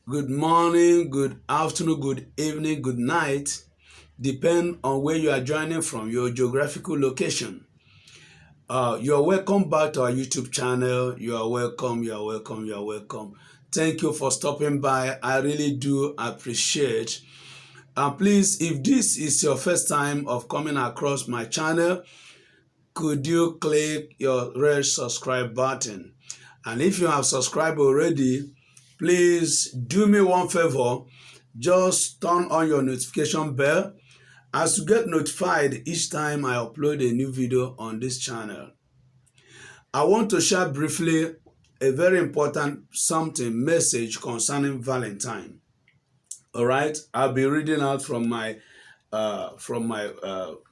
good morning, good afternoon, good evening, good night, depend on where you are joining from, your geographical location. You're welcome back to our YouTube channel. You are welcome, you are welcome, you are welcome. Thank you for stopping by. I really do appreciate. And please, if this is your first time of coming across my channel, could you click your red subscribe button? And if you have subscribed already, please do me one favor, just turn on your notification bell as you get notified each time I upload a new video on this channel. I want to share briefly a very important message concerning Valentine. All right, I'll be reading out from my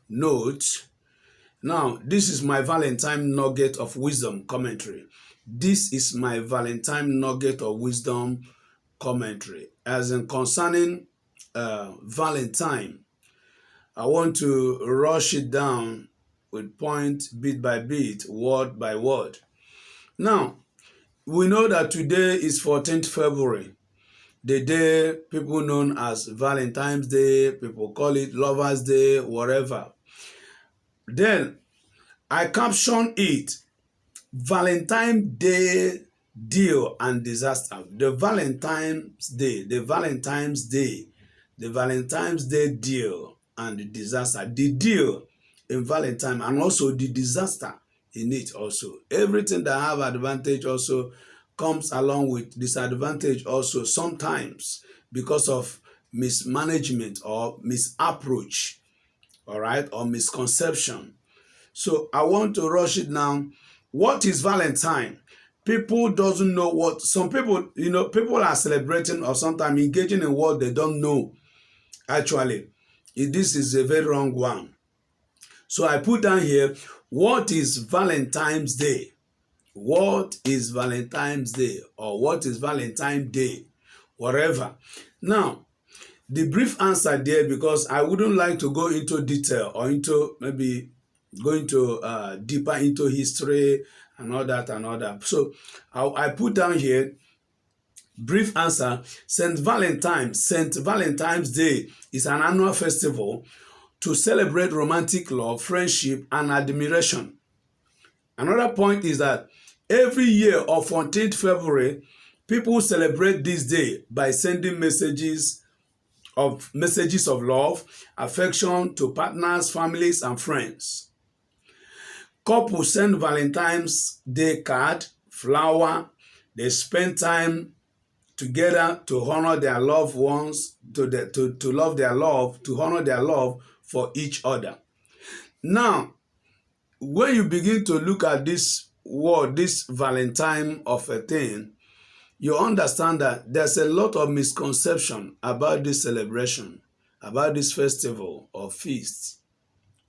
notes. Now, this is my Valentine nugget of wisdom commentary. This is my Valentine nugget of wisdom commentary. As in concerning Valentine, I want to rush it down with point, bit by bit, word by word. Now, we know that today is 14th February, the day people known as Valentine's Day, people call it Lover's Day, whatever. Then I caption it, Valentine's Day deal and disaster. The Valentine's Day deal and the disaster. The deal in Valentine and also the disaster in it also. Everything that have advantage also comes along with disadvantage also sometimes because of mismanagement or misapproach, all right, or misconception. So I want to rush it now. What is Valentine? People doesn't know what, some people, people are celebrating or sometimes engaging in what they don't know. Actually, this is a very wrong one. So I put down here, what is Valentine's Day? What is Valentine's Day? Or what is Valentine's Day? Whatever. Now, the brief answer there, because I wouldn't like to go into detail or into maybe going to deeper into history and all that. So I put down here, brief answer, St. Valentine's Day is an annual festival to celebrate romantic love, friendship, and admiration. Another point is that every year of 14th February, people celebrate this day by sending messages of love, affection to partners, families, and friends. Couples send Valentine's Day card, flower. They spend time together to honor their loved ones, to honor their love for each other. Now, when you begin to look at this word, this Valentine of a thing, you understand that there's a lot of misconception about this celebration, about this festival or feast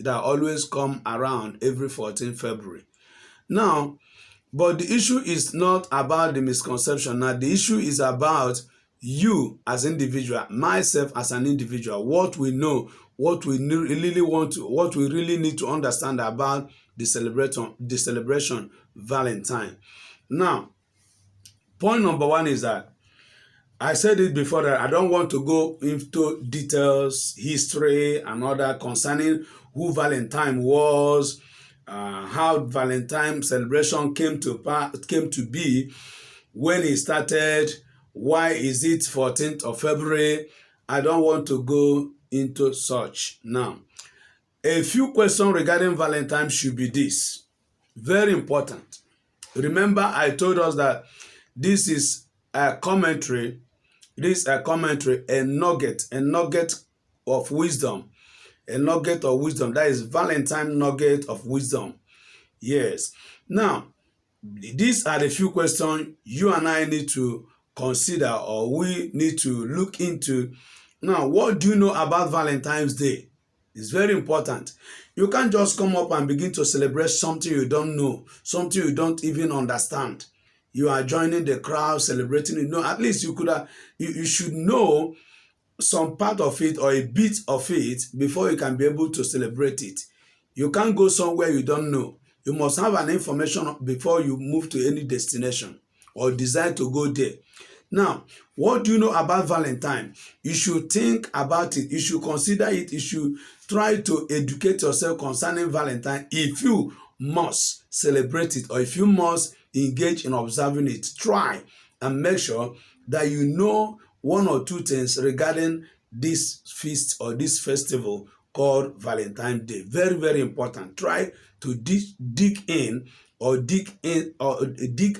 that always come around every 14th February. Now, but the issue is not about the misconception. Now, the issue is about you as an individual, myself as an individual, what we know, what we really need to understand about the celebration Valentine. Now, point number one is that I said it before that I don't want to go into details, history, and all that concerning who Valentine was, how Valentine celebration came to be, when it started, why is it 14th of February. I don't want to go into such now. A few questions regarding Valentine should be this. Very important. Remember, I told us that this is a commentary. This is a commentary, a nugget of wisdom. A nugget of wisdom. That is Valentine nugget of wisdom. Yes. Now, these are the few questions you and I need to consider or we need to look into. Now, what do you know about Valentine's Day? It's very important. You can't just come up and begin to celebrate something you don't know, something you don't even understand. You are joining the crowd, celebrating it. No, at least you should know some part of it or a bit of it before you can be able to celebrate it. You can't go somewhere you don't know. You must have an information before you move to any destination or decide to go there. Now, what do you know about Valentine? You should think about it. You should consider it. You should try to educate yourself concerning Valentine if you must celebrate it or if you must engage in observing it. Try and make sure that you know one or two things regarding this feast or this festival called Valentine's Day. Very, very important. Try to dig in or dig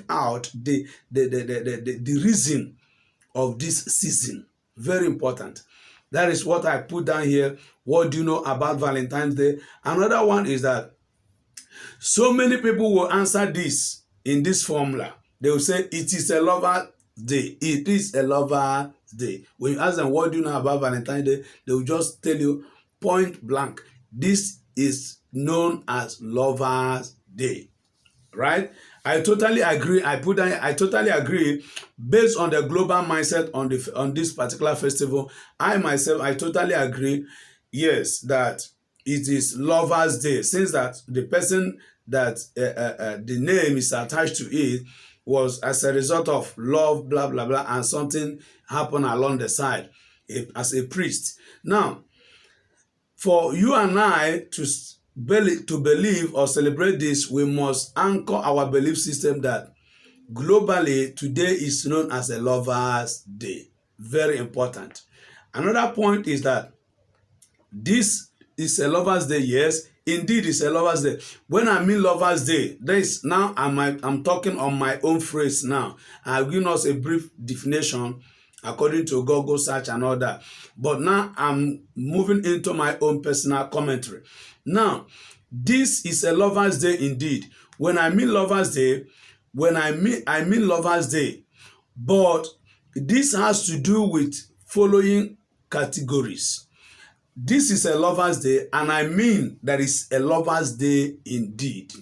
out the reason of this season. Very important. That is what I put down here. What do you know about Valentine's Day? Another one is that so many people will answer this in this formula. They will say it is a lover's day. It is a lover's day. When you ask them what do you know about Valentine's Day, they will just tell you point blank. This is known as lover's day. Right? I totally agree. I totally agree. Based on the global mindset on this particular festival, I myself I totally agree. Yes, that it is Lovers' Day, since that the person that the name is attached to it was as a result of love, blah blah blah, and something happened along the side as a priest. Now, for you and I to believe or celebrate this, we must anchor our belief system that globally today is known as a Lovers' Day. Very important. Another point is that this is a Lovers' Day. Yes, indeed it's a Lovers' Day. When I mean Lovers' Day, this now I'm talking on my own phrase now. I've given us a brief definition according to Google search and all that. But now I'm moving into my own personal commentary. Now, this is a Lovers' Day indeed. When I mean Lovers' Day, I mean Lovers' Day. But this has to do with following categories. This is a Lovers' Day, and I mean that is a Lovers' Day indeed.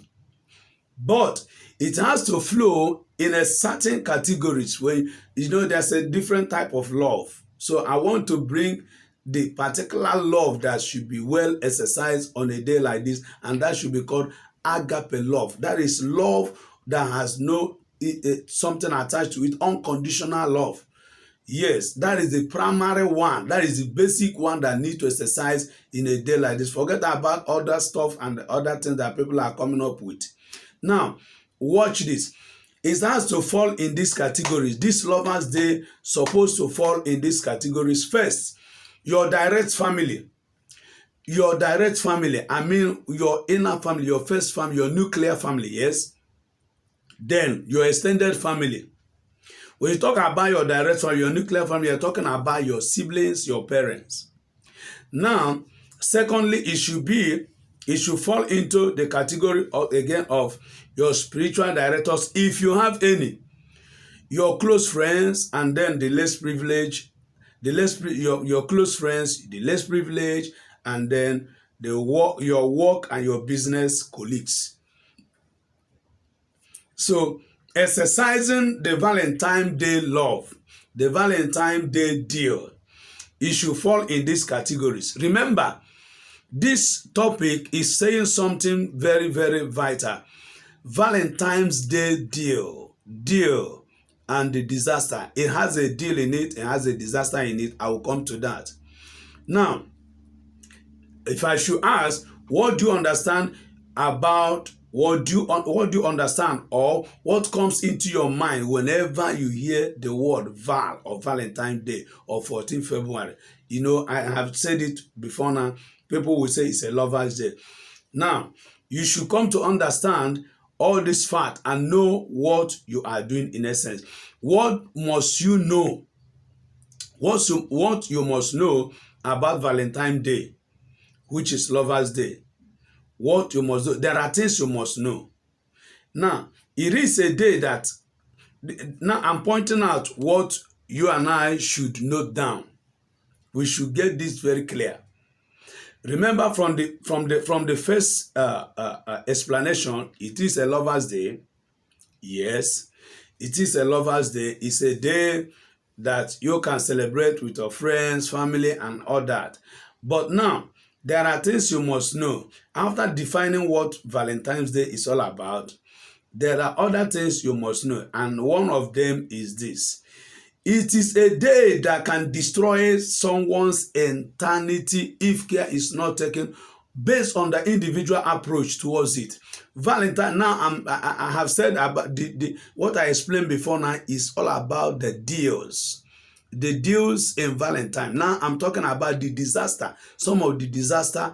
But it has to flow in a certain categories when there's a different type of love. So I want to bring the particular love that should be well exercised on a day like this, and that should be called agape love. That is love that has no something attached to it, unconditional love. Yes, that is the primary one. That is the basic one that need to exercise in a day like this. Forget about other stuff and other things that people are coming up with. Now, watch this. It has to fall in these categories. This Lovers' Day supposed to fall in these categories. First, your direct family. Your direct family. I mean your inner family, your first family, your nuclear family, yes? Then your extended family. When you talk about your direct family, your nuclear family, you're talking about your siblings, your parents. Now, secondly, it should fall into the category of your spiritual directors, if you have any, your close friends, and then the less privileged, your close friends, the less privileged, and then your work and your business colleagues. So, exercising the Valentine's Day love, the Valentine's Day deal, it should fall in these categories. Remember, this topic is saying something very, very vital. Valentine's Day deal, and the disaster. It has a deal in it, it has a disaster in it. I will come to that. Now, if I should ask, what do you understand about, what do you understand, or what comes into your mind whenever you hear the word Val or Valentine's Day or 14th February? I have said it before now. People will say it's a Lover's Day. Now, you should come to understand all this fact and know what you are doing in essence. What must you know? What you must know about Valentine's Day, which is Lover's Day. What you must do. There are things you must know. Now, it is a day that, now I'm pointing out what you and I should note down. We should get this very clear. Remember from the first explanation, it is a Lover's Day. Yes, it is a Lover's Day. It's a day that you can celebrate with your friends, family, and all that. But now, there are things you must know. After defining what Valentine's Day is all about, there are other things you must know. And one of them is this. It is a day that can destroy someone's eternity if care is not taken based on the individual approach towards it. Valentine, now I have said about the what I explained before now is all about the deals. The deals in Valentine. Now I'm talking about the disaster, some of the disaster,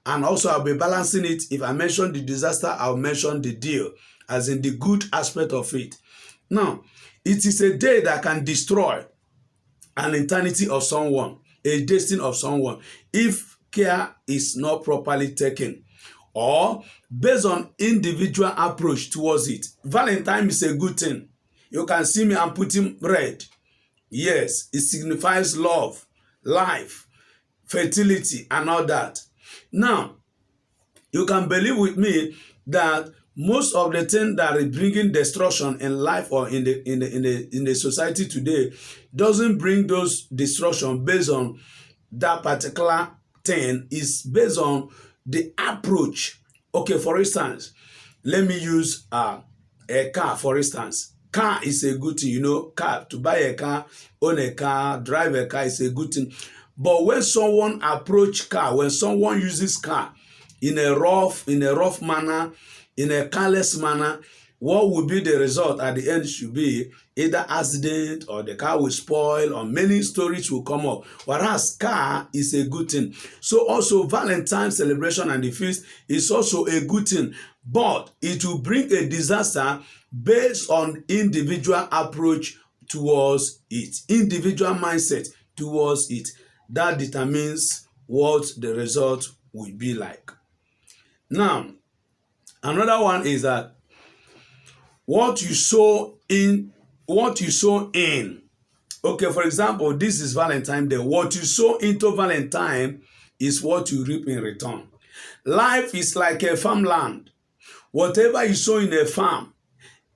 and also I'll be balancing it. If I mention the disaster, I'll mention the deal, as in the good aspect of it. Now, it is a day that can destroy an eternity of someone, a destiny of someone, if care is not properly taken or based on individual approach towards it. Valentine is a good thing. You can see me, I'm putting red. Yes, it signifies love, life, fertility, and all that. Now, you can believe with me that most of the things that is bringing destruction in life or in the society today doesn't bring those destruction based on that particular thing. Is based on the approach. Okay, for instance, let me use a car. For instance, car is a good thing. You know, car, to buy a car, own a car, drive a car is a good thing. But when someone approach car, when someone uses car in a rough manner, in a careless manner, what will be the result at the end should be either accident or the car will spoil or many stories will come up. Whereas car is a good thing. So also Valentine's celebration and the feast is also a good thing, but it will bring a disaster based on individual approach towards it, individual mindset towards it. That determines what the result will be like. Now, another one is that what you sow in. Okay, for example, this is Valentine Day. What you sow into Valentine is what you reap in return. Life is like a farmland. Whatever you sow in a farm,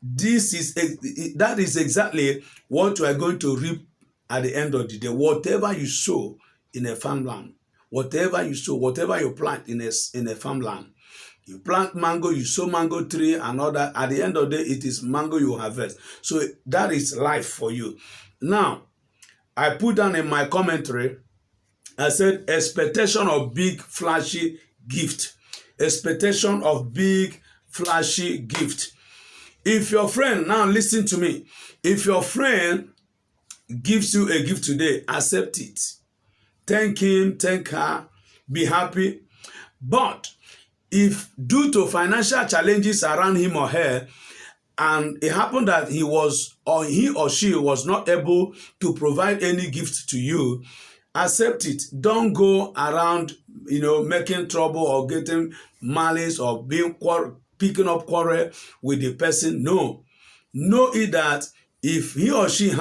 that is exactly what you are going to reap at the end of the day. Whatever you sow in a farmland, whatever you sow, whatever you plant in a farmland, you plant mango, you sow mango tree and all that. At the end of the day, it is mango you harvest. So that is life for you. Now, I put down in my commentary, I said expectation of big flashy gift. Expectation of big flashy gift. If your friend, now listen to me, if your friend gives you a gift today, accept it. Thank him, thank her, be happy. But if due to financial challenges around him or her, and it happened that he or she was not able to provide any gift to you, accept it. Don't go around, making trouble or getting malice or picking up quarrel with the person. No. Know it that if he or she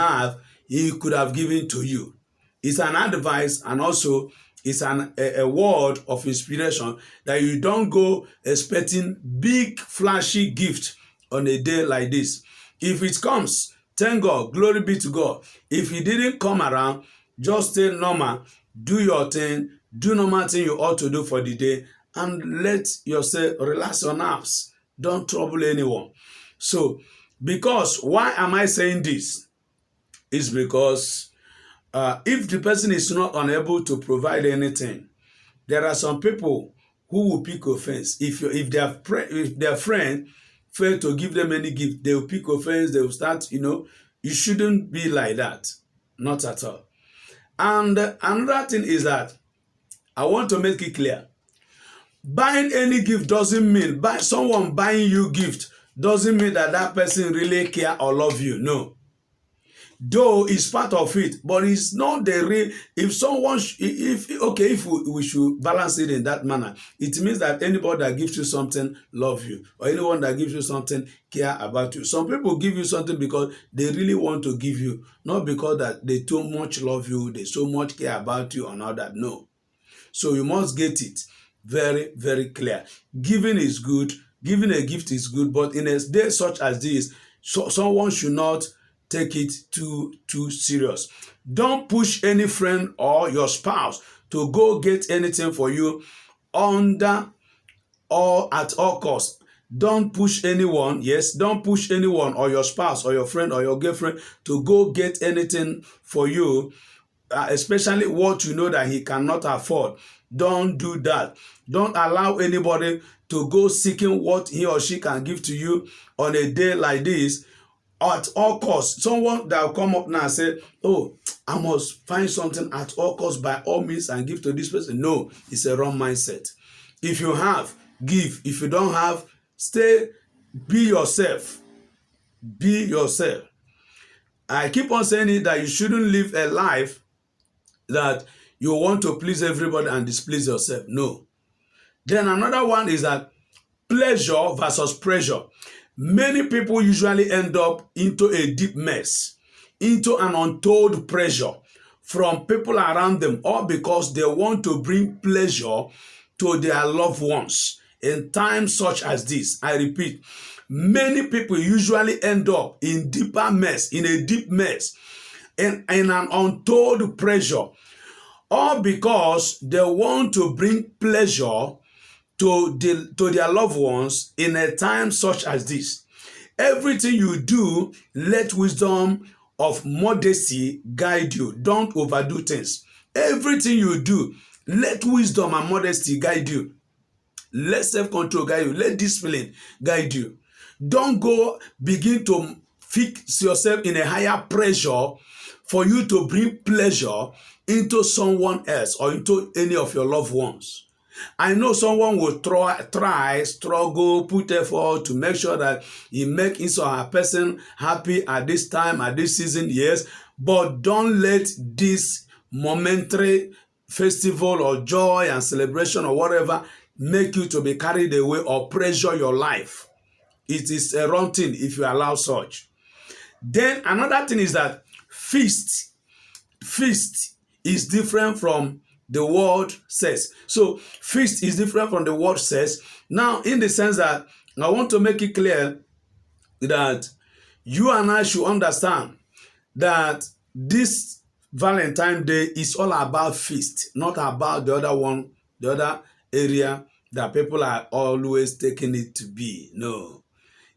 he could have given to you. It's an advice, and also it's a word of inspiration that you don't go expecting big flashy gift on a day like this. If it comes, thank God, glory be to God. If it didn't come around, just stay normal, do your thing, do normal thing you ought to do for the day, and let yourself relax your nerves. Don't trouble anyone. So, why am I saying this? It's because if the person is not unable to provide anything, there are some people who will pick offense. If their friend fail to give them any gift, they will pick offense. They will start, you shouldn't be like that. Not at all. And another thing is that I want to make it clear. Buying any gift doesn't mean, someone buying you gift doesn't mean that person really care or love you. No. Though it's part of it, but it's not the real. If we should balance it in that manner, it means that anybody that gives you something love you, or anyone that gives you something care about you. Some people give you something because they really want to give you, not because that they too much love you, they so much care about you and all that. No. So you must get it very, very clear. Giving is good. Giving a gift is good, but in a day such as this, someone should not take it too serious. Don't push any friend or your spouse to go get anything for you under or at all costs. Don't push anyone. Yes, don't push anyone or your spouse or your friend or your girlfriend to go get anything for you, especially what you know that he cannot afford. Don't do that. Don't allow anybody to go seeking what he or she can give to you on a day like this at all costs. Someone that will come up now and say, oh, I must find something at all costs by all means and give to this person. No, it's a wrong mindset. If you have, give. If you don't have, stay, be yourself. Be yourself. I keep on saying it that you shouldn't live a life that you want to please everybody and displease yourself. No. Then another one is that pleasure versus pressure. Many people usually end up into a deep mess, into an untold pressure from people around them, all because they want to bring pleasure to their loved ones in times such as this. I repeat, many people usually end up in a deep mess, in an untold pressure, all because they want to bring pleasure to their loved ones in a time such as this. Everything you do, let wisdom of modesty guide you. Don't overdo things. Everything you do, let wisdom and modesty guide you. Let self-control guide you. Let discipline guide you. Don't go begin to fix yourself in a higher pressure for you to bring pleasure into someone else or into any of your loved ones. I know someone will try, struggle, put effort to make sure that he make his or her person happy at this time, at this season, yes. But don't let this momentary festival or joy and celebration or whatever make you to be carried away or pressure your life. It is a wrong thing if you allow such. Then another thing is that feast is different from the word says. So feast is different from the word says. Now, in the sense that I want to make it clear that you and I should understand that this Valentine's Day is all about feast, not about the other one, the other area that people are always taking it to be. No.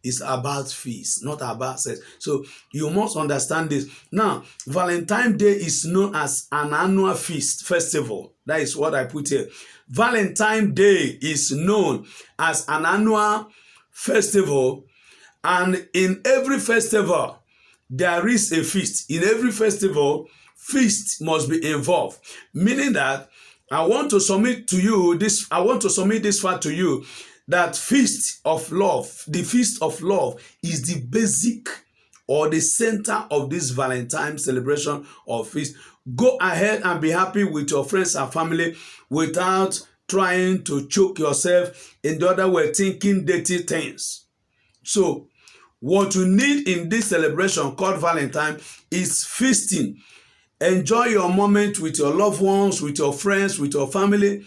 It's about feast, not about sex. So you must understand this. Now, Valentine's Day is known as an annual festival. That is what I put here. Valentine's Day is known as an annual festival, and in every festival, there is a feast. In every festival, feast must be involved. Meaning that I want to submit this fact to you, that feast of love, the feast of love is the basic or the center of this Valentine celebration or feast. Go ahead and be happy with your friends and family without trying to choke yourself. In the other way, thinking dirty things. So what you need in this celebration called Valentine is feasting. Enjoy your moment with your loved ones, with your friends, with your family.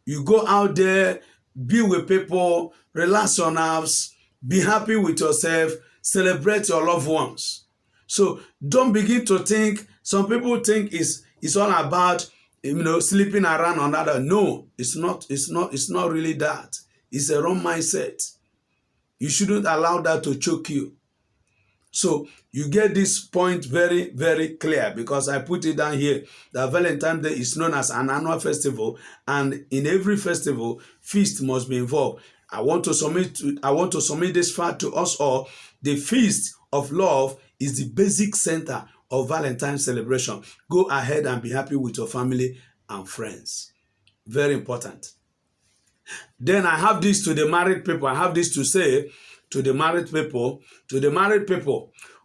You go out there, be with people, relax your nerves, be happy with yourself, celebrate your loved ones. So don't begin to think, some people think it's all about, sleeping around on other. No, it's not really that. It's a wrong mindset. You shouldn't allow that to choke you. So you get this point very, very clear, because I put it down here that Valentine's Day is known as an annual festival, and in every festival, feast must be involved. I want to submit this fact to us all. The feast of love is the basic center of Valentine's celebration. Go ahead and be happy with your family and friends. Very important. Then I have this to the married people. I have this to say to the married people.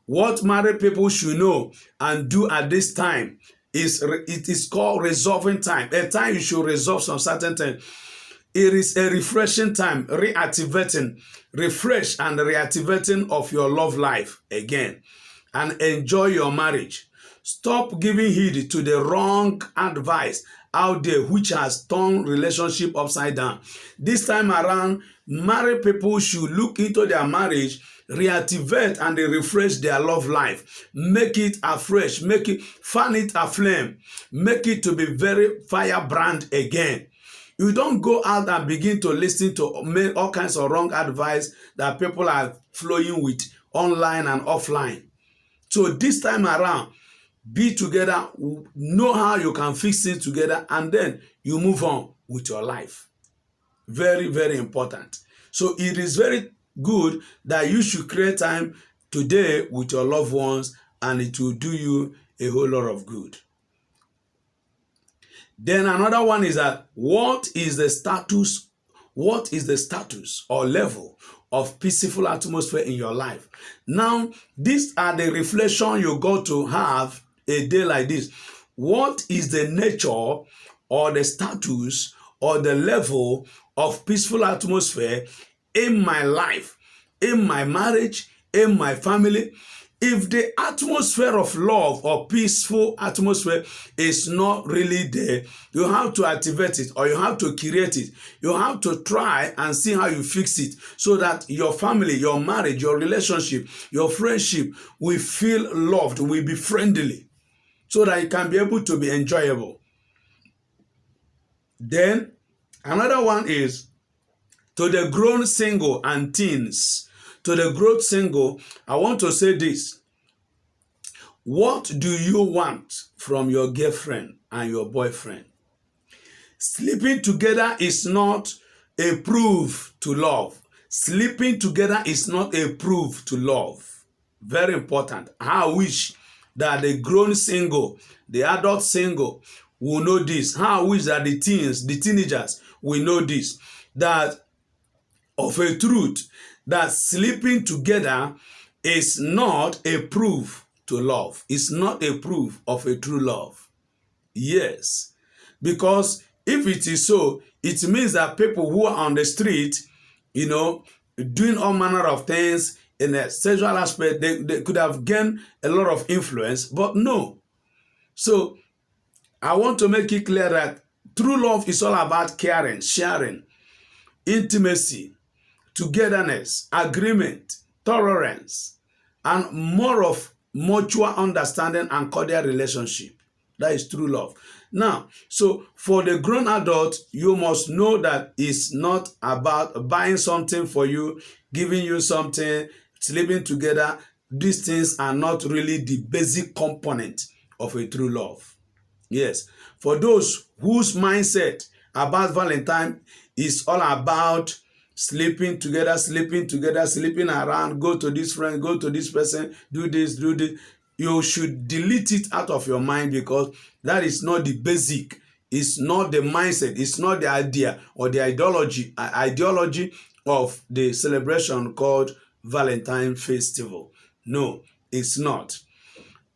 What married people should know and do at this time it is called resolving time. A time you should resolve some certain thing. It is a refreshing time, refresh and reactivating of your love life again, and enjoy your marriage. Stop giving heed to the wrong advice out there which has turned relationship upside down. This time around, married people should look into their marriage, reactivate and refresh their love life. Make it afresh, fan it aflame, make it to be very firebrand again. You don't go out and begin to listen to all kinds of wrong advice that people are flowing with online and offline. So this time around, be together, know how you can fix it together, and then you move on with your life. Very, very important. So it is very good that you should create time today with your loved ones, and it will do you a whole lot of good. Then another one is that what is the status or level of peaceful atmosphere in your life? Now, these are the reflection you got to have a day like this. What is the nature or the status or the level of peaceful atmosphere in my life, in my marriage, in my family? If the atmosphere of love or peaceful atmosphere is not really there, you have to activate it, or you have to create it. You have to try and see how you fix it, so that your family, your marriage, your relationship, your friendship will feel loved, will be friendly, so that it can be able to be enjoyable. Then another one is to the grown single and teens. To the grown single, I want to say this. What do you want from your girlfriend and your boyfriend? Sleeping together is not a proof to love. Sleeping together is not a proof to love. Very important. I wish that the grown single, the adult single will know this. How I wish that the teenagers will know this. That of a truth, that sleeping together is not a proof to love. It's not a proof of a true love. Yes. Because if it is so, it means that people who are on the street, doing all manner of things in a sexual aspect, they could have gained a lot of influence, but no. So I want to make it clear that true love is all about caring, sharing, intimacy, togetherness, agreement, tolerance, and more of mutual understanding and cordial relationship. That is true love. Now, so for the grown adult, you must know that it's not about buying something for you, giving you something, sleeping together. These things are not really the basic component of a true love. Yes, for those whose mindset about Valentine is all about sleeping together, sleeping around, go to this friend, go to this person, do this, you should delete it out of your mind, because that is not the basic. It's not the mindset. It's not the idea or the ideology of the celebration called Valentine Festival. No, it's not.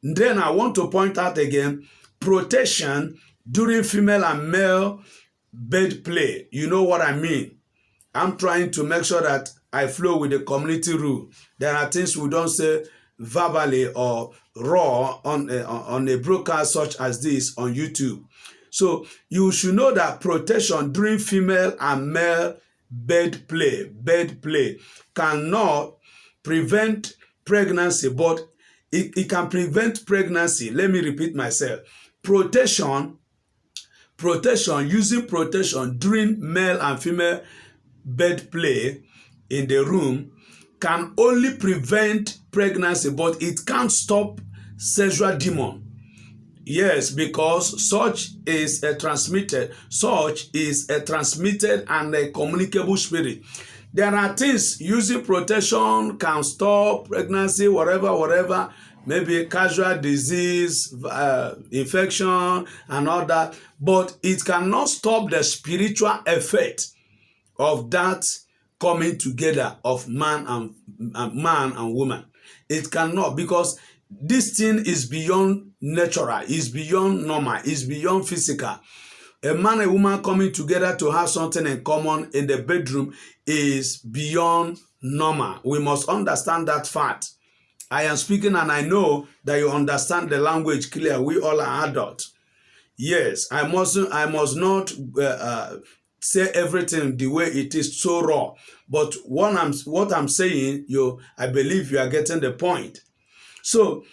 Then I want to point out again, protection during female and male bed play. You know what I mean? I'm trying to make sure that I flow with the community rule. There are things we don't say verbally or raw on a broadcast such as this on YouTube. So you should know that protection during female and male bed play cannot prevent pregnancy, but it can prevent pregnancy. Let me repeat myself. Using protection during male and female bed play in the room can only prevent pregnancy, but it can't stop sexual demon. Yes, because such is a transmitted and a communicable spirit. There are things using protection can stop pregnancy, whatever, maybe casual disease, infection, and all that, but it cannot stop the spiritual effect of that coming together of man and woman. It cannot, because this thing is beyond natural, is beyond normal, is beyond physical. A man and woman coming together to have something in common in the bedroom is beyond normal. We must understand that fact. I am speaking and I know that you understand the language clear. We all are adults. Yes, I must not say everything the way it is so raw. But what I'm saying, I believe you are getting the point. So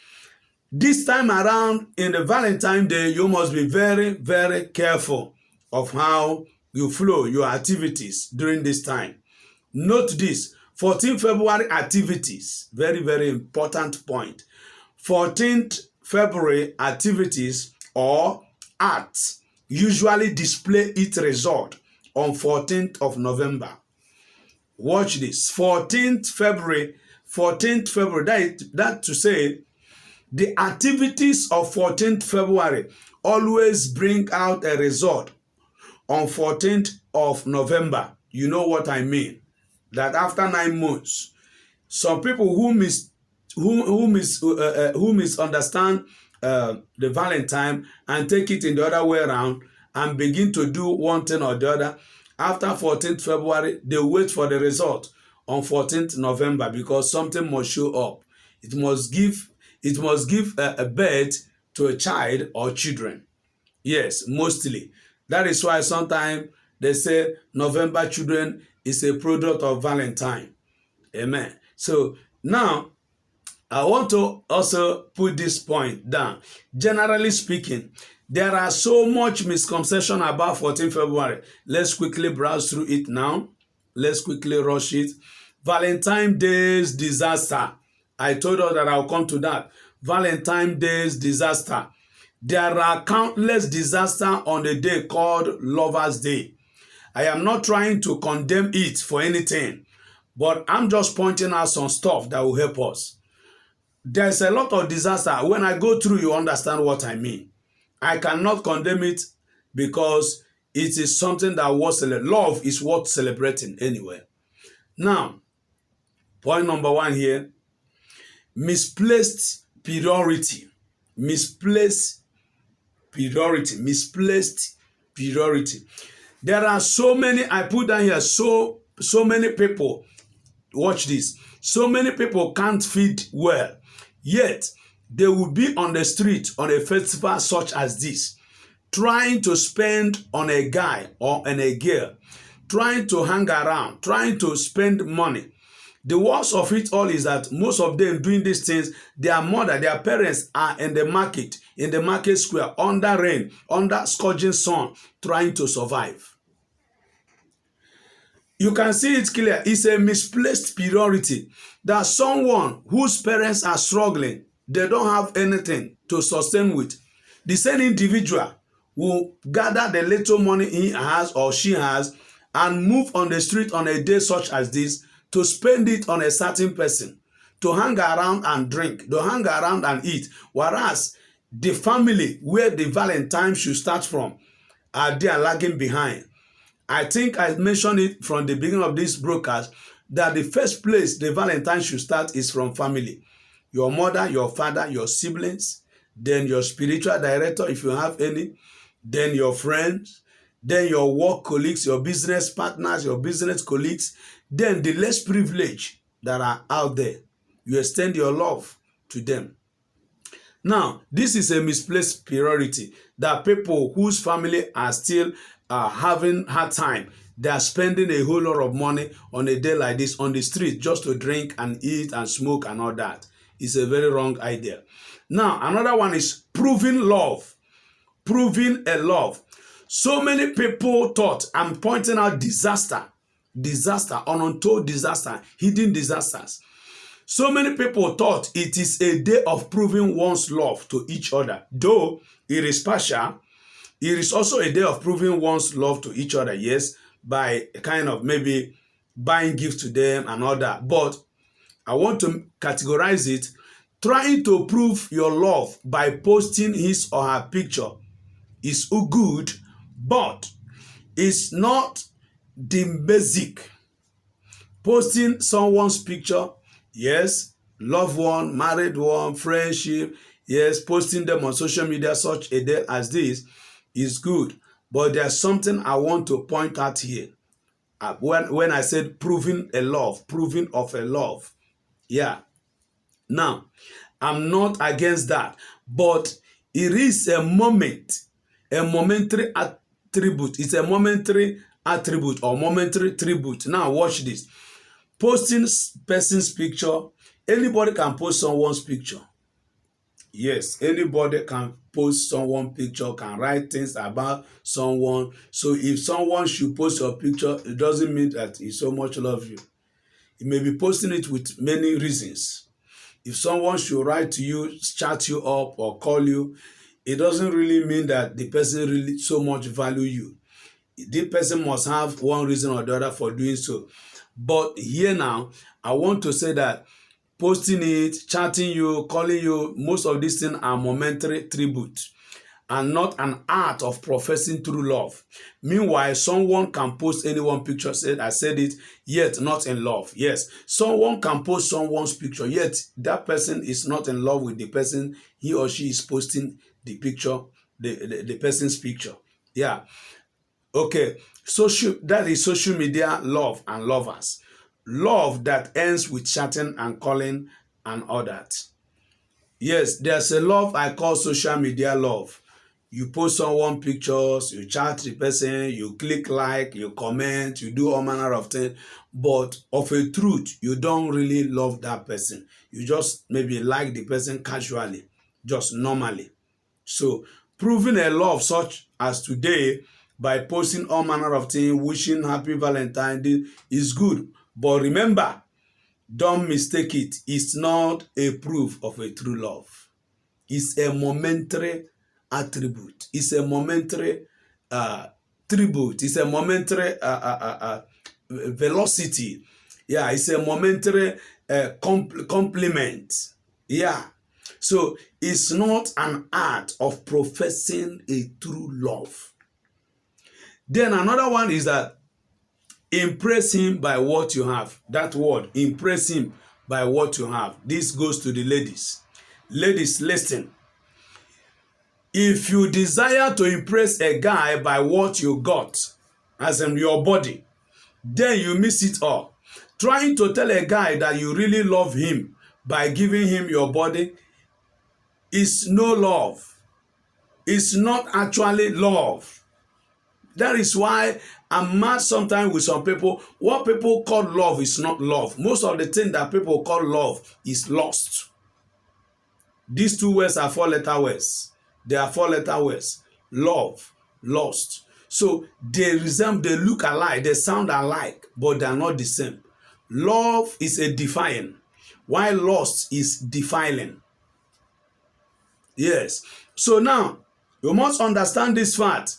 this time around in the Valentine Day, you must be very, very careful of how you flow your activities during this time. Note this, 14th February activities, very, very important point. 14th February activities or acts usually display its result on 14th of November. Watch this, 14th February, that to say, the activities of 14th February always bring out a result on 14th of November. You know what I mean? That after 9 months, some people who misunderstand the Valentine and take it in the other way around and begin to do one thing or the other. After 14th February, they wait for the result on 14th November because something must show up. It must give a birth to a child or children. Yes, mostly. That is why sometimes they say November children is a product of Valentine. Amen. So now, I want to also put this point down. Generally speaking, there are so much misconception about 14 February. Let's quickly browse through it now. Let's quickly rush it. Valentine's Day's disaster. I told us that I'll come to that. Valentine's Day's disaster. There are countless disasters on the day called Lover's Day. I am not trying to condemn it for anything, but I'm just pointing out some stuff that will help us. There's a lot of disaster. When I go through, you understand what I mean. I cannot condemn it because it is something that was love is worth celebrating anyway. Now, point number one here, misplaced priority. Misplaced priority. There are so many, I put down here, so many people, watch this, so many people can't feed well, yet they will be on the street on a festival such as this, trying to spend on a guy or on a girl, trying to hang around, trying to spend money. The worst of it all is that most of them doing these things, their mother, their parents are in the market square, under rain, under scorching sun, trying to survive. You can see it clear. It's a misplaced priority. That someone whose parents are struggling, they don't have anything to sustain with. The same individual will gather the little money he has or she has and move on the street on a day such as this to spend it on a certain person, to hang around and drink, to hang around and eat. Whereas the family where the Valentine should start from are there lagging behind. I think I mentioned it from the beginning of this broadcast that the first place the Valentine should start is from family. Your mother, your father, your siblings, then your spiritual director if you have any, then your friends, then your work colleagues, your business partners, your business colleagues, then the less privileged that are out there. You extend your love to them. Now, this is a misplaced priority that people whose family are still having hard time, they are spending a whole lot of money on a day like this on the street just to drink and eat and smoke and all that. It's a very wrong idea. Now, another one is proving love. Proving a love. So many people thought, I'm pointing out disaster, untold disaster, hidden disasters. So many people thought it is a day of proving one's love to each other. Though it is partial, it is also a day of proving one's love to each other, yes, by kind of maybe buying gifts to them and all that. But I want to categorize it, trying to prove your love by posting his or her picture is good, but it's not the basic. Posting someone's picture, yes, loved one, married one, friendship, yes, posting them on social media such a day as this is good. But there's something I want to point out here. When I said proving a love, proving of a love. Yeah. Now, I'm not against that. But it is a moment, a momentary attribute. It's a momentary attribute or momentary tribute. Now, watch this. Posting person's picture, anybody can post someone's picture. Yes, anybody can post someone picture, can write things about someone. So if someone should post your picture, it doesn't mean that he so much love you. He may be posting it with many reasons. If someone should write to you, chat you up or call you, it doesn't really mean that the person really so much value you. The person must have one reason or the other for doing so. But here now, I want to say that posting it, chatting you, calling you, most of these things are momentary tribute and not an art of professing true love. Meanwhile, someone can post anyone picture, said I said it, yet not in love. Yes, someone can post someone's picture, yet that person is not in love with the person he or she is posting the picture, the person's picture. Yeah. Okay. That is social media love and lovers. Love that ends with chatting and calling and all that. Yes, there's a love I call social media love. You post someone pictures, you chat the person, you click like, you comment, you do all manner of things. But of a truth, you don't really love that person. You just maybe like the person casually, just normally. So proving a love such as today by posting all manner of things, wishing happy Valentine's Day is good. But remember, don't mistake it. It's not a proof of a true love. It's a momentary attribute. It's a momentary tribute. It's a momentary velocity. Yeah, it's a momentary compliment. Yeah. So it's not an art of professing a true love. Then another one is that impress him by what you have. That word, impress him by what you have. This goes to the ladies. Ladies, listen. If you desire to impress a guy by what you got, as in your body, then you miss it all. Trying to tell a guy that you really love him by giving him your body is no love. It's not actually love. That is why I'm mad sometimes with some people. What people call love is not love. Most of the thing that people call love is lust. These two words are four-letter words. They are four-letter words. Love, lust. So they look alike, they sound alike, but they are not the same. Love is a defying, while lust is defiling. Yes. So now, you must understand this fact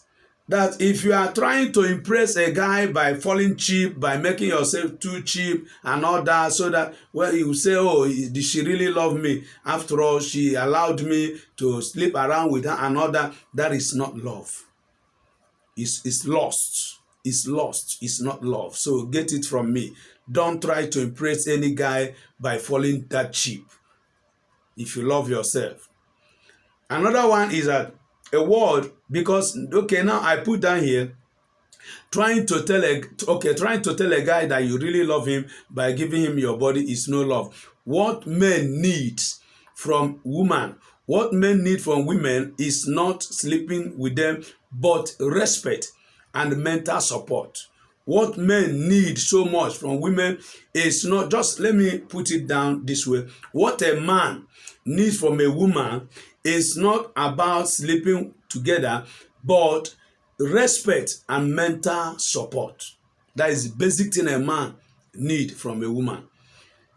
that if you are trying to impress a guy by falling cheap, by making yourself too cheap and all that, so that you say, oh, did she really love me? After all, she allowed me to sleep around with her and all that. That is not love. It's lost. It's lost. It's not love. So get it from me. Don't try to impress any guy by falling that cheap if you love yourself. Another one is that a word, because okay, now I put down here trying to tell a guy that you really love him by giving him your body is no love. What men need from women, what men need from women is not sleeping with them, but respect and mental support. What men need so much from women is not just, let me put it down this way. What a man needs from a woman is not about sleeping together, but respect and mental support. That is the basic thing a man need from a woman.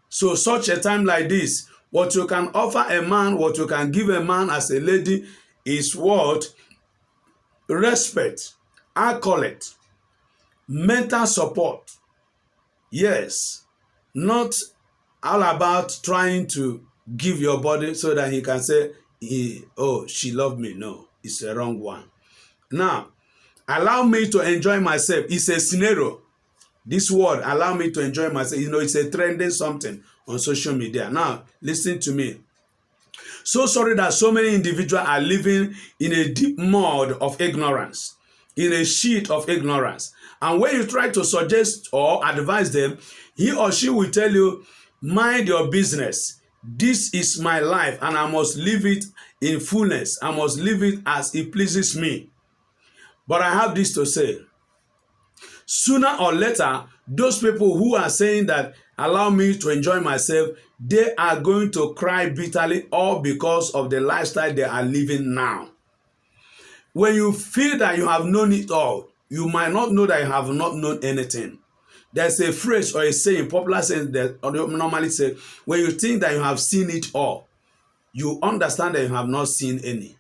So such a time like this, what you can offer a man, what you can give a man as a lady is what? Respect, accolade, mental support. Yes, not all about trying to give your body so that he can say, oh, she loved me. No, it's a wrong one. Now, allow me to enjoy myself. It's a scenario. This word, allow me to enjoy myself. It's a trending something on social media. Now, listen to me. So sorry that so many individuals are living in a deep mud of ignorance, in a sheet of ignorance. And when you try to suggest or advise them, he or she will tell you, mind your business. This is my life and I must live it in fullness. I must live it as it pleases me. But I have this to say. Sooner or later, those people who are saying that allow me to enjoy myself, they are going to cry bitterly, all because of the lifestyle they are living now. When you feel that you have known it all, you might not know that you have not known anything. There's a phrase or a saying, popular saying that normally say, when you think that you have seen it all, you understand that you have not seen any.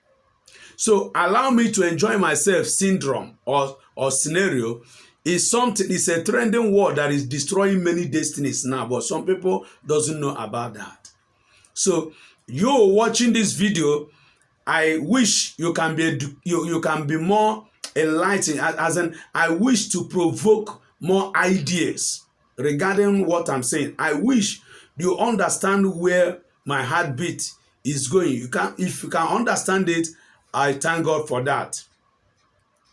So allow me to enjoy myself syndrome or scenario is something, it's a trending word that is destroying many destinies now, but some people doesn't know about that. So you watching this video, I wish you can be you can be more enlightened, as in I wish to provoke more ideas regarding what I'm saying. I wish you understand where my heartbeat is going. You can, if you can understand it, I thank God for that.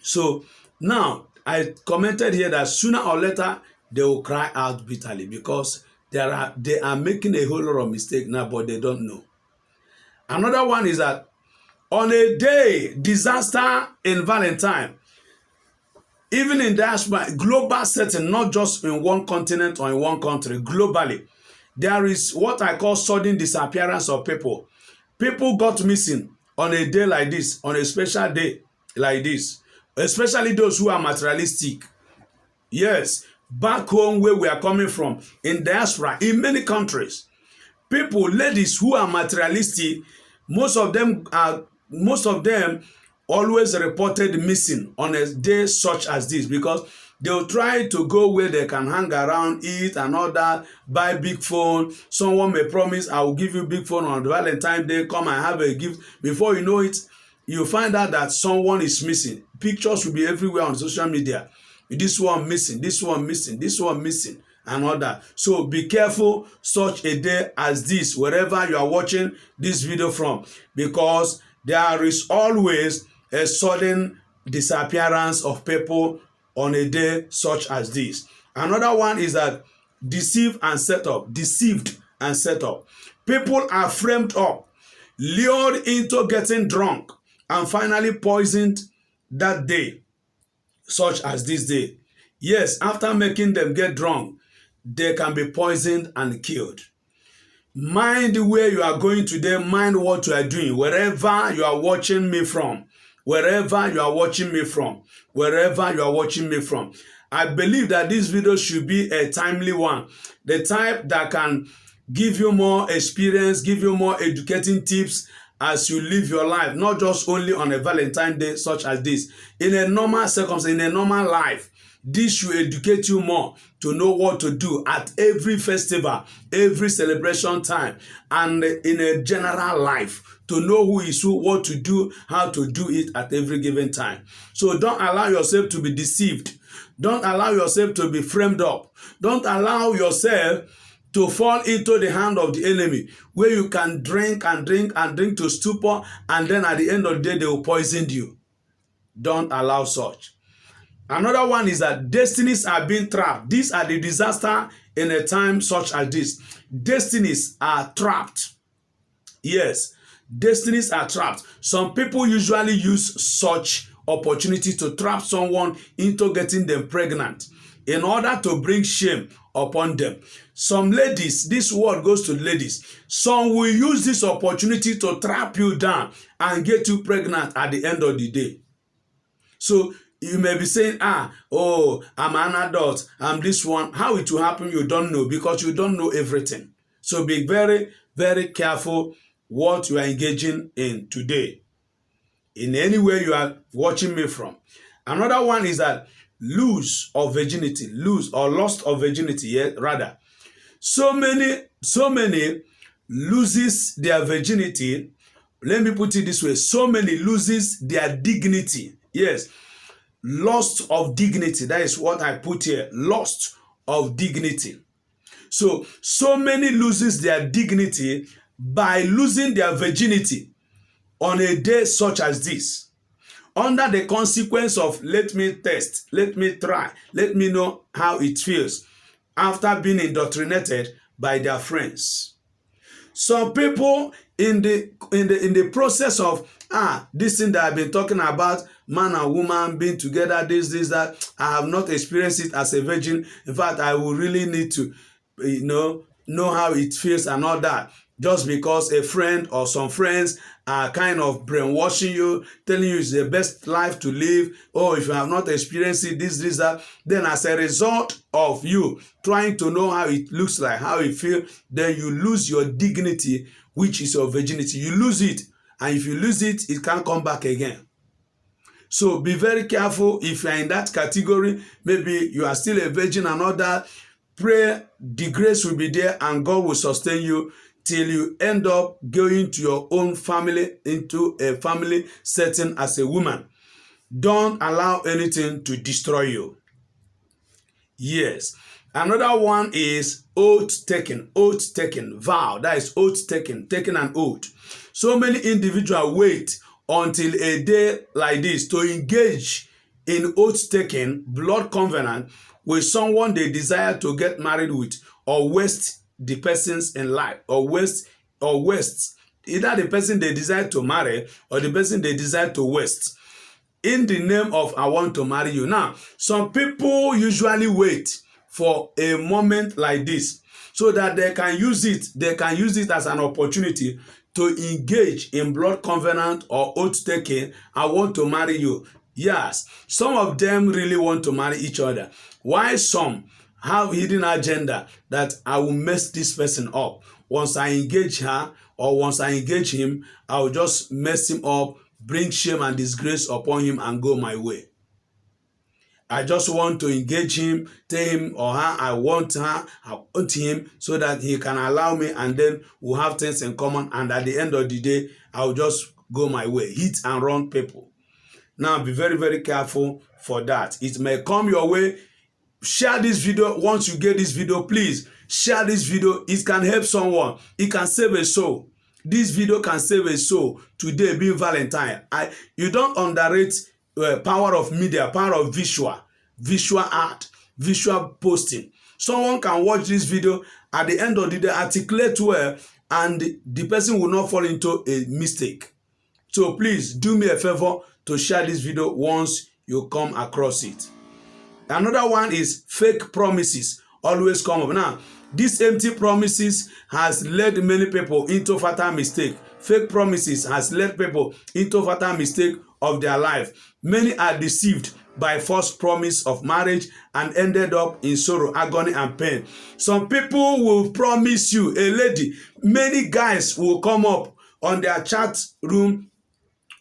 So now I commented here that sooner or later they will cry out bitterly because they are making a whole lot of mistake now, but they don't know. Another one is that on a day disaster in Valentine, even in diaspora, global setting, not just in one continent or in one country, globally, there is what I call sudden disappearance of people. People got missing on a day like this, on a special day like this, especially those who are materialistic. Yes, back home where we are coming from, in diaspora, in many countries, people, ladies who are materialistic, most of them always reported missing on a day such as this because they'll try to go where they can hang around, eat and all that, buy big phone. Someone may promise, I will give you big phone on Valentine's Day, come and have a gift. Before you know it, you find out that someone is missing. Pictures will be everywhere on social media. This one missing, this one missing, this one missing, and all that. So be careful such a day as this, wherever you are watching this video from, because there is always a sudden disappearance of people on a day such as this. Another one is that deceived and set up. People are framed up, lured into getting drunk, and finally poisoned that day, such as this day. Yes, after making them get drunk, they can be poisoned and killed. Mind where you are going today, mind what you are doing, wherever you are watching me from, wherever you are watching me from, wherever you are watching me from. I believe that this video should be a timely one, the type that can give you more experience, give you more educating tips as you live your life, not just only on a Valentine's Day such as this. In a normal circumstance, in a normal life, this should educate you more to know what to do at every festival, every celebration time, and in a general life, to know who is who, what to do, how to do it at every given time. So don't allow yourself to be deceived. Don't allow yourself to be framed up. Don't allow yourself to fall into the hand of the enemy, where you can drink and drink and drink to stupor, and then at the end of the day, they will poison you. Don't allow such. Another one is that destinies are being trapped. These are the disaster in a time such as this. Destinies are trapped. Yes, destinies are trapped. Some people usually use such opportunity to trap someone into getting them pregnant in order to bring shame upon them. Some ladies, this word goes to ladies, some will use this opportunity to trap you down and get you pregnant at the end of the day. So you may be saying, oh, I'm an adult, I'm this one. How it will happen, you don't know, because you don't know everything. So be very, very careful what you are engaging in today, in any way you are watching me from. Another one is that lose of virginity, lose or lost of virginity, yeah, rather. So many loses their virginity. Let me put it this way. So many loses their dignity. Yes. Lost of dignity. That is what I put here. Lost of dignity. So many loses their dignity by losing their virginity on a day such as this, under the consequence of let me test, let me try, let me know how it feels, after being indoctrinated by their friends. Some people in the process of this thing that I've been talking about, man and woman being together, this, that, I have not experienced it as a virgin. In fact, I will really need to. know how it feels and all that, just because a friend or some friends are kind of brainwashing you, telling you it's the best life to live. Oh, if you have not experienced it, this, that, then as a result of you trying to know how it looks like, how it feels, then you lose your dignity, which is your virginity. You lose it, and if you lose it, it can't come back again. So be very careful if you are in that category. Maybe you are still a virgin and all that. Pray, the grace will be there and God will sustain you till you end up going to your own family, into a family setting as a woman. Don't allow anything to destroy you. Yes. Another one is oath taking, vow. That is oath taking an oath. So many individuals wait until a day like this to engage in oath taking, blood covenant with someone they desire to get married with, or waste the persons in life, or waste either the person they desire to marry or the person they desire to waste, in the name of I want to marry you. Now, some people usually wait for a moment like this so that they can use it as an opportunity to engage in blood covenant or oath taking. I want to marry you. Yes, some of them really want to marry each other. Why some have hidden agenda that I will mess this person up. Once I engage her or once I engage him, I will just mess him up, bring shame and disgrace upon him and go my way. I just want to engage him, tell him or her, I want him so that he can allow me, and then we'll have things in common, and at the end of the day, I'll just go my way. Hit and run people. Now be very, very careful for that. It may come your way. Share this video. Once you get this video, please share this video. It can help someone. It can save a soul. This video can save a soul today being Valentine. You don't underrate power of media, power of visual art, visual posting. Someone can watch this video, at the end of the day articulate well, and the person will not fall into a mistake. So please do me a favor to share this video once you come across it. Another one is fake promises always come up. Now, these empty promises has led many people into fatal mistake. Fake promises has led people into fatal mistake of their life. Many are deceived by false promise of marriage and ended up in sorrow, agony, and pain. Some people will promise you, a lady, many guys will come up on their chat room,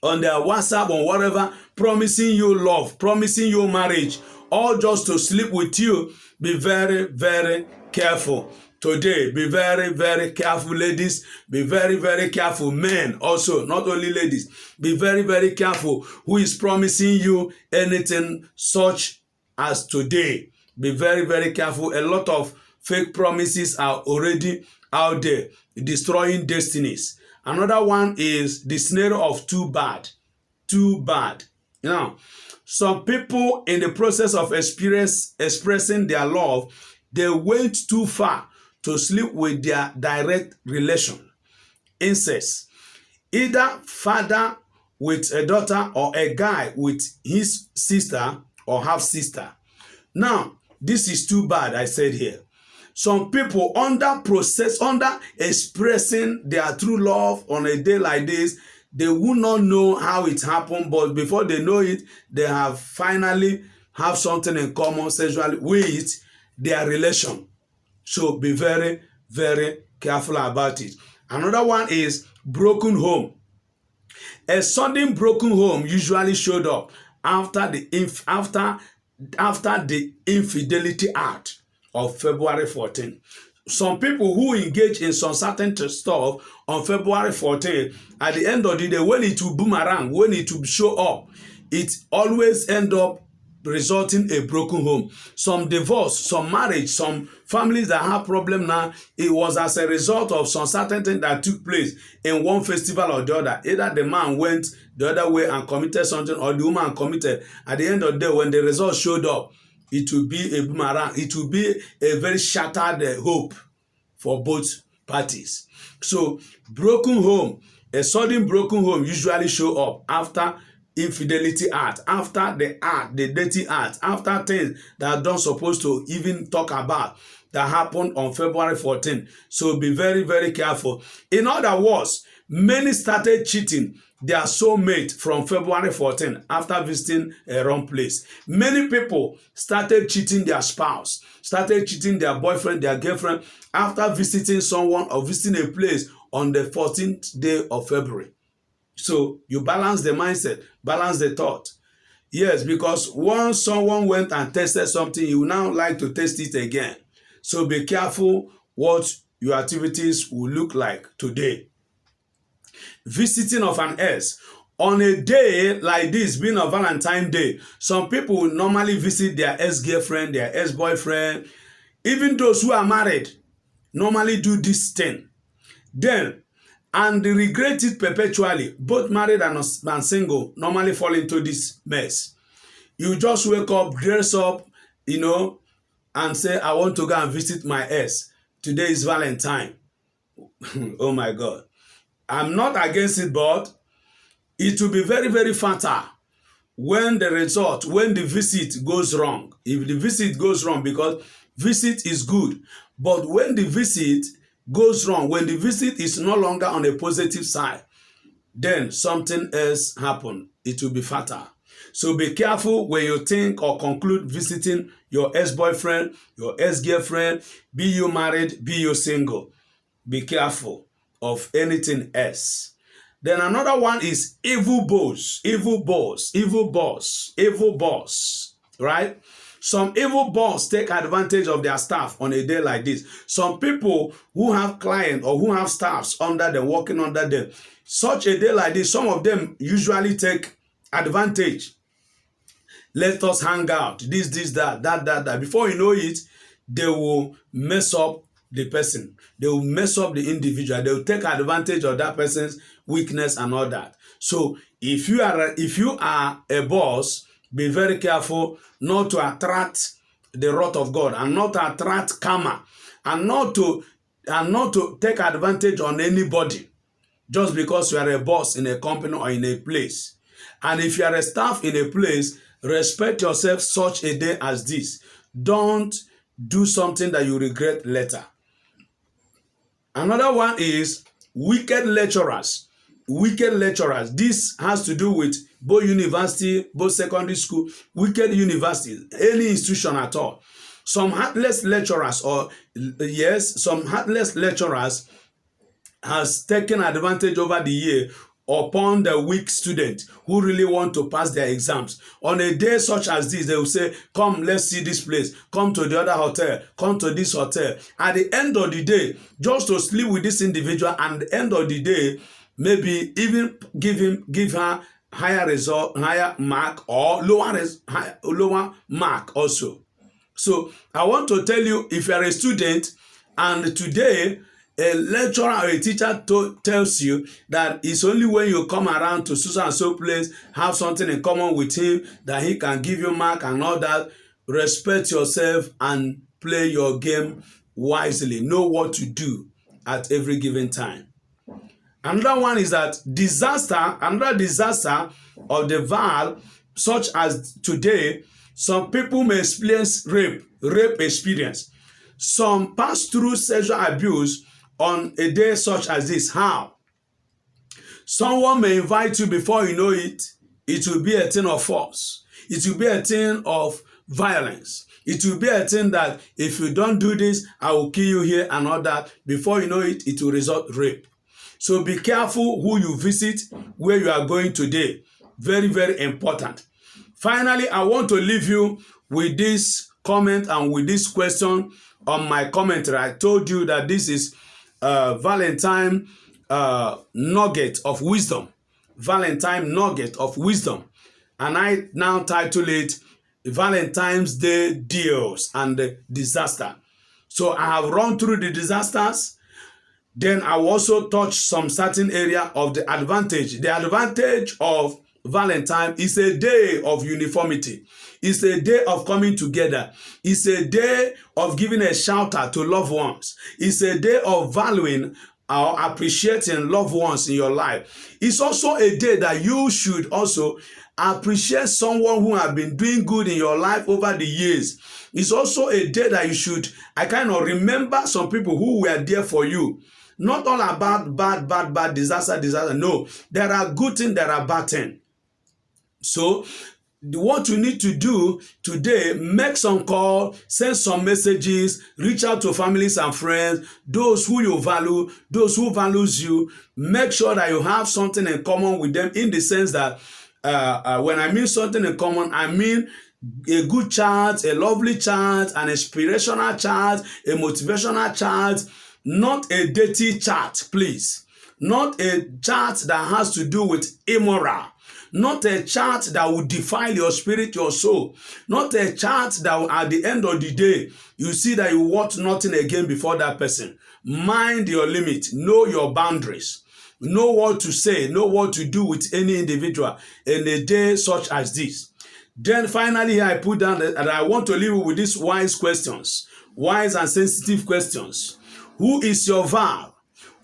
on their WhatsApp or whatever, promising you love, promising you marriage, all just to sleep with you. Be very, very careful. Today, be very, very careful, ladies. Be very, very careful, men also, not only ladies. Be very, very careful who is promising you anything such as today. Be very, very careful. A lot of fake promises are already out there, destroying destinies. Another one is the scenario of too bad. Too bad. Now, some people in the process of expressing their love, they went too far to sleep with their direct relation. Incest. Either father with a daughter or a guy with his sister or half sister. Now, this is too bad, I said here. Some people under expressing their true love on a day like this, they will not know how it happened, but before they know it, they have finally have something in common sexually with their relation. So be very, very careful about it. Another one is broken home. A sudden broken home usually showed up after the infidelity act of February 14. Some people who engage in some certain stuff on February 14, at the end of the day, when it will boomerang, when it will show up, it always end up resulting a broken home. Some divorce, some marriage, some families that have problem now, it was as a result of some certain thing that took place in one festival or the other. Either the man went the other way and committed something, or the woman committed. At the end of the day, when the result showed up, it will be a boomerang. It will be a very shattered hope for both parties. So broken home, a sudden broken home usually show up after infidelity act, after the act, the dirty act, after things that don't supposed to even talk about that happened on February 14th. So be very, very careful. In other words, many started cheating their soulmate from February 14th after visiting a wrong place. Many people started cheating their spouse, started cheating their boyfriend, their girlfriend after visiting someone or visiting a place on the 14th day of February. So you balance the mindset, balance the thought. Yes, because once someone went and tested something, you now like to test it again. So be careful what your activities will look like today. Visiting of an ex. On a day like this, being a Valentine's Day, some people will normally visit their ex-girlfriend, their ex-boyfriend. Even those who are married normally do this thing. Then, and they regret it perpetually. Both married and single normally fall into this mess. You just wake up, dress up, and say, I want to go and visit my ex. Today is Valentine. Oh my God. I'm not against it, but it will be very, very fatal when the visit goes wrong. If the visit goes wrong, because visit is good, but when the visit goes wrong, when the visit is no longer on a positive side, then something else happen. It will be fatal. So be careful when you think or conclude visiting your ex-boyfriend, your ex-girlfriend, be you married, be you single. Be careful of anything else. Then another one is evil boss, right? Some evil boss take advantage of their staff on a day like this. Some people who have clients or who have staffs under them, working under them, such a day like this, some of them usually take advantage. Let us hang out, this, that. Before you know it, they will mess up the person. They will mess up the individual. They will take advantage of that person's weakness and all that. So if you are a boss, be very careful not to attract the wrath of God and not to attract karma and not to take advantage on anybody just because you are a boss in a company or in a place. And if you are a staff in a place, respect yourself such a day as this. Don't do something that you regret later. Another one is wicked lecturers. Wicked lecturers. This has to do with both university, both secondary school, wicked universities, any institution at all. Some heartless lecturers has taken advantage over the year upon the weak student who really want to pass their exams. On a day such as this, they will say, come, let's see this place. Come to the other hotel. Come to this hotel. At the end of the day, just to sleep with this individual, and at the end of the day, maybe even give her higher result, higher mark, or lower mark also. So I want to tell you, if you are a student and today a lecturer or a teacher tells you that it's only when you come around to so and so place, have something in common with him, that he can give you mark and all that, respect yourself and play your game wisely. Know what to do at every given time. Another one is that another disaster of the Val, such as today, some people may experience rape experience. Some pass through sexual abuse on a day such as this. How? Someone may invite you, before you know it, it will be a thing of force. It will be a thing of violence. It will be a thing that if you don't do this, I will kill you here and all that. Before you know it, it will result rape. So be careful who you visit, where you are going today. Very, very important. Finally, I want to leave you with this comment and with this question on my commentary. I told you that this is Valentine nugget of wisdom. Valentine nugget of wisdom. And I now title it Valentine's Day Deals and the Disaster. So I have run through the disasters. Then I will also touch some certain area of the advantage. The advantage of Valentine is a day of uniformity. It's a day of coming together. It's a day of giving a shout out to loved ones. It's a day of valuing or appreciating loved ones in your life. It's also a day that you should also appreciate someone who have been doing good in your life over the years. It's also a day that you should, I kind of remember some people who were there for you. Not all about bad, disaster. No, there are good things, there are bad things. So what you need to do today, make some call, send some messages, reach out to families and friends, those who you value, those who values you. Make sure that you have something in common with them, in the sense that when I mean something in common, I mean a good chat, a lovely chat, an inspirational chat, a motivational chat, not a dirty chat, please. Not a chat that has to do with immoral. Not a chat that will defile your spirit, your soul. Not a chat that will, at the end of the day, you see that you want nothing again before that person. Mind your limit. Know your boundaries. Know what to say. Know what to do with any individual in a day such as this. Then finally, here I put down that I want to leave you with these wise questions. Wise and sensitive questions. Who is your Val?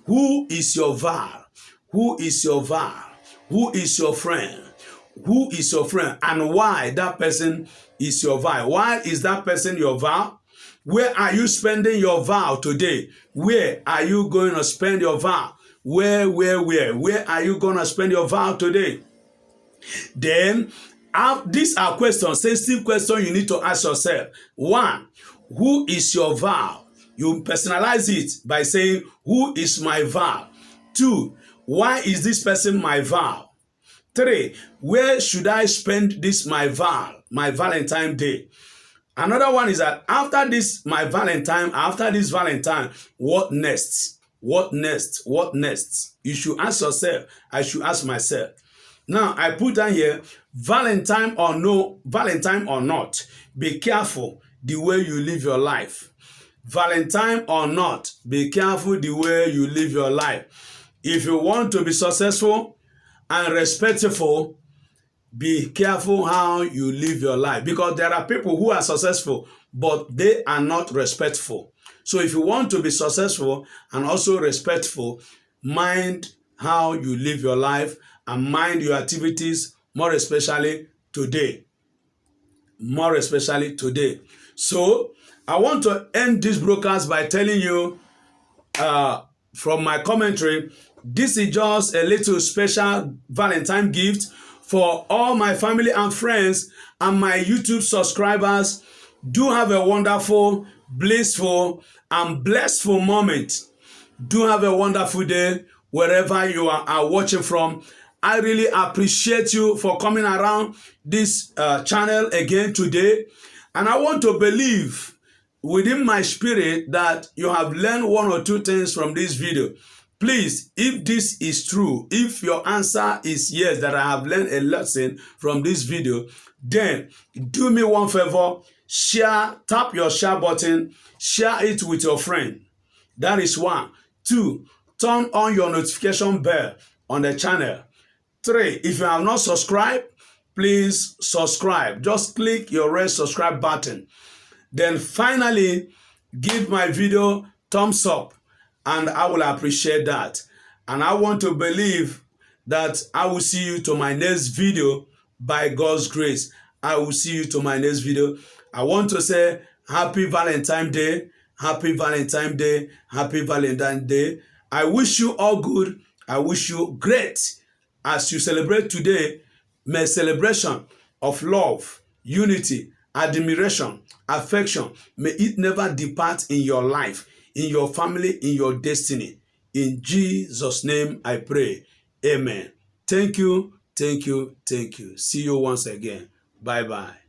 Who is your Val? Who is your Val? Who is your friend? Who is your friend? And why that person is your Val? Why is that person your Val? Where are you spending your vow today? Where are you going to spend your vow? Where are you going to spend your vow today? Then, these are questions, sensitive questions you need to ask yourself. One, who is your vow? You personalize it by saying, who is my vow? Two, why is this person my vow? Three, where should I spend this my vow, my Valentine Day? Another one is that after this my Valentine, what next? What next? What next? You should ask yourself. I should ask myself. Now I put down here, Valentine or not, be careful the way you live your life. Valentine or not, be careful the way you live your life. If you want to be successful and respectful, be careful how you live your life, because there are people who are successful but they are not respectful. So if you want to be successful and also respectful, mind how you live your life and mind your activities, more especially today. More especially today. So I want to end this broadcast by telling you from my commentary, this is just a little special Valentine gift for all my family and friends and my YouTube subscribers. Do have a wonderful, blissful, and blessful moment. Do have a wonderful day wherever you are watching from. I really appreciate you for coming around this channel again today. And I want to believe within my spirit that you have learned one or two things from this video. Please, if this is true, if your answer is yes, that I have learned a lesson from this video, then do me one favor, share, tap your share button, share it with your friend. That is one. Two, turn on your notification bell on the channel. Three, if you have not subscribed, please subscribe. Just click your red subscribe button. Then finally, give my video thumbs up, and I will appreciate that. And I want to believe that I will see you to my next video by God's grace. I will see you to my next video. I want to say happy Valentine's Day, happy Valentine's Day, happy Valentine's Day. I wish you all good. I wish you great as you celebrate today. May celebration of love, unity, admiration, affection, may it never depart in your life, in your family, in your destiny. In Jesus' name I pray. Amen. Thank you, thank you, thank you. See you once again. Bye-bye.